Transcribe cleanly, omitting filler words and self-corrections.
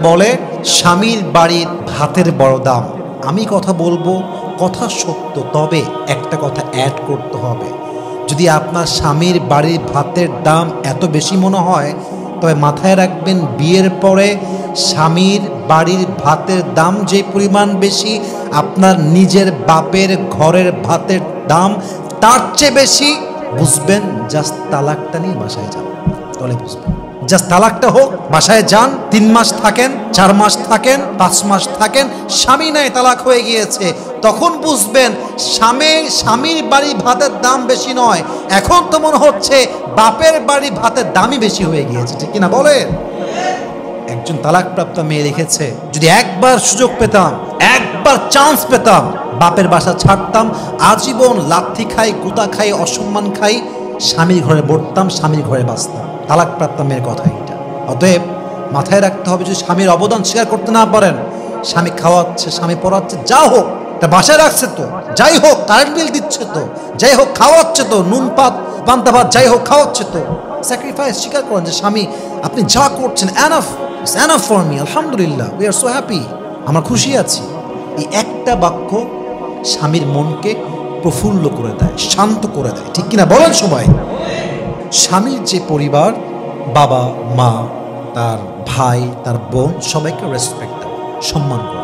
বলে স্বামীর বাড়ির ভাতের বড় দাম। আমি কথা বলবো, কথা সত্য, তবে একটা কথা অ্যাড করতে হবে। যদি আপনার স্বামীর বাড়ির ভাতের দাম এত বেশি মনে হয়, তবে মাথায় রাখবেন বিয়ের পরে স্বামীর বাড়ির ভাতের দাম যে পরিমাণ বেশি, আপনার নিজের বাপের ঘরের ভাতের দাম তার চেয়ে বেশি। বুঝবেন, জাস্ট তালাকটা নিয়ে বাসায় যান, তাহলে বুঝবেন। জাস্ট তালাকটা হোক, বাসায় যান, 3 মাস থাকেন, 4 মাস থাকেন, 5 মাস থাকেন, স্বামী নাই তালাক হয়ে গিয়েছে, তখন বুঝবেন স্বামীর বাড়ি ভাতের দাম বেশি নয়, এখন তো মনে হচ্ছে বাপের বাড়ি ভাতের দামই বেশি হয়ে গিয়েছে। ঠিক কিনা বলেন? একজন তালাকপ্রাপ্ত মেয়ে লিখেছে, যদি একবার সুযোগ পেতাম, একবার চান্স পেতাম, বাপের বাসা ছাড়তাম, আজীবন লাথি খাই, গুতা খাই, অসম্মান খাই, স্বামীর ঘরে বসতাম, স্বামীর ঘরে বাঁচতাম। তালাকপ্রাপ্ত মেয়ের কথা এটা। অতএব মাথায় রাখতে হবে, যদি স্বামীর অবদান স্বীকার করতে না পারেন, স্বামী খাওয়াচ্ছে, স্বামী পড়াচ্ছে, যা হোক, তা বাসায় রাখছে তো, যাই হোক কারেন্ট বিল দিচ্ছে তো, যাই হোক খাওয়াচ্ছে তো, নুন পান্তা ভাত যাই হোক খাওয়াচ্ছে তো, স্যাক্রিফাইস স্বীকার করেন যে স্বামী আপনি যা করছেন enough, it's enough for me, আলহামদুলিল্লাহ, উই আর সো হ্যাপি, আমরা খুশি আছি। এই একটা বাক্য স্বামীর মনকে প্রফুল্ল করে দেয়, শান্ত করে দেয়। ঠিক কিনা বলেন সবাই? স্বামীর যে পরিবার, বাবা মা, তার ভাই, তার বোন, সবাইকে রেসপেক্ট দেয়, সম্মান করে।